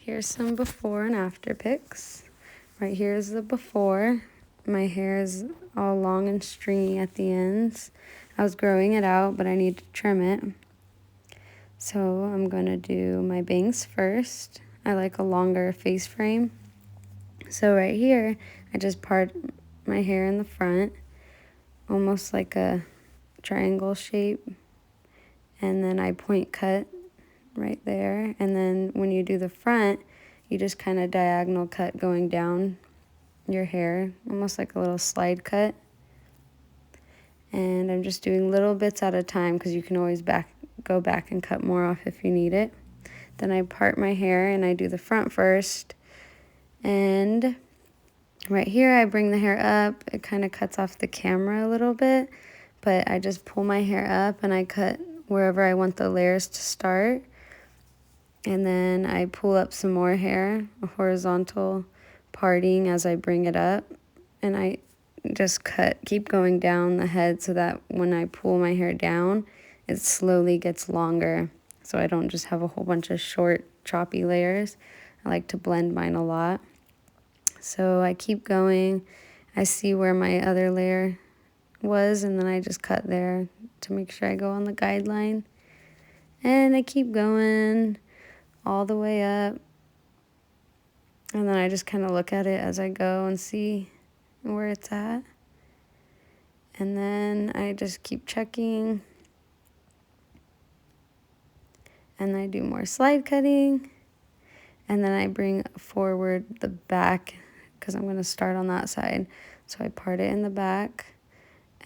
Here's some before and after pics. Right here is the before. My hair is all long and stringy at the ends. I was growing it out, but I need to trim it. So I'm going to do my bangs first. I like a longer face frame. So right here, I just part my hair in the front, almost like a triangle shape. And then I point cut right there. And then when you do the front, you just kind of diagonal cut going down your hair, almost like a little slide cut. And I'm just doing little bits at a time because you can always go back and cut more off if you need it. Then I part my hair and I do the front first. And right here I bring the hair up. It kind of cuts off the camera a little bit, but I just pull my hair up and I cut wherever I want the layers to start. And then I pull up some more hair, a horizontal parting as I bring it up. And I just keep going down the head so that when I pull my hair down, it slowly gets longer. So I don't just have a whole bunch of short, choppy layers. I like to blend mine a lot. So I keep going. I see where my other layer was, and then I just cut there to make sure I go on the guideline. And I keep going all the way up, and then I just kind of look at it as I go and see where it's at. And then I just keep checking, and I do more slide cutting, and then I bring forward the back because I'm going to start on that side. So I part it in the back,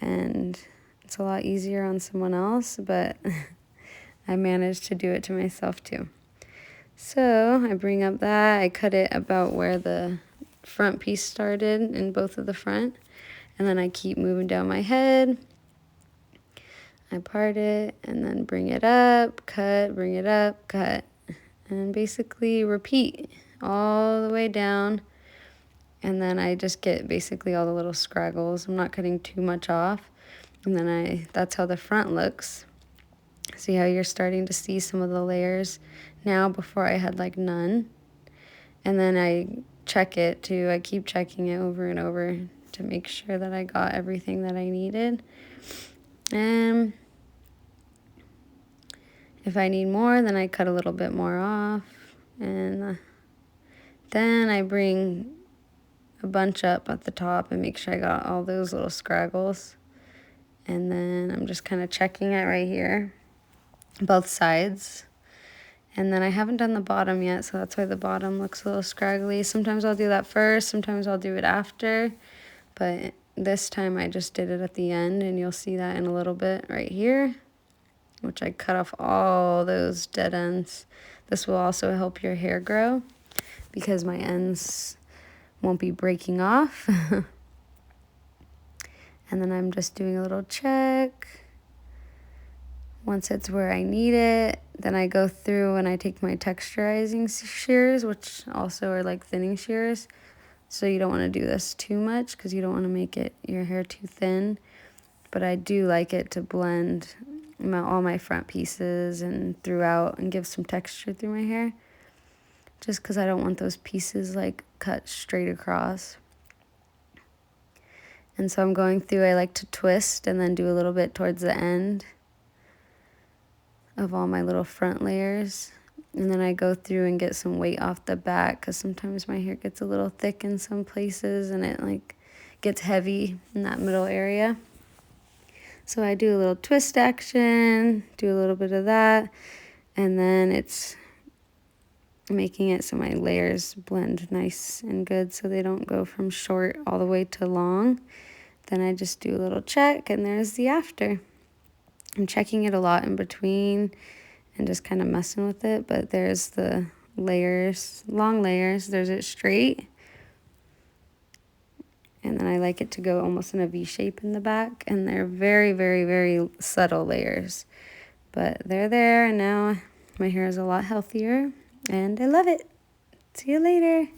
and it's a lot easier on someone else, but I managed to do it to myself too. So I bring up that, I cut it about where the front piece started in both of the front, and then I keep moving down my head. I part it and then bring it up, cut, bring it up, cut, and basically repeat all the way down. And then I just get basically all the little scraggles. I'm not cutting too much off. And then that's how the front looks. See how you're starting to see some of the layers now? Before I had like none. And then I check it too. I keep checking it over and over to make sure that I got everything that I needed. And if I need more, then I cut a little bit more off. And then I bring a bunch up at the top and make sure I got all those little scraggles. And then I'm just kind of checking it right here, both sides. And then I haven't done the bottom yet, so that's why the bottom looks a little scraggly. Sometimes I'll do that first, sometimes I'll do it after. But this time I just did it at the end, and you'll see that in a little bit right here, which I cut off all those dead ends. This will also help your hair grow because my ends won't be breaking off. And then I'm just doing a little check. Once it's where I need it, then I go through and I take my texturizing shears, which also are like thinning shears. So you don't want to do this too much because you don't want to make your hair too thin. But I do like it to blend all my front pieces and throughout and give some texture through my hair. Just because I don't want those pieces like cut straight across. And so I'm going through, I like to twist and then do a little bit towards the end of all my little front layers. And then I go through and get some weight off the back because sometimes my hair gets a little thick in some places and it like gets heavy in that middle area. So I do a little twist action, do a little bit of that, and then it's making it so my layers blend nice and good so they don't go from short all the way to long. Then I just do a little check, and there's the after. I'm checking it a lot in between and just kind of messing with it, but there's the layers, long layers. There's it straight. And then I like it to go almost in a V shape in the back, and they're very, very, very subtle layers. But they're there, and now my hair is a lot healthier, and I love it. See you later.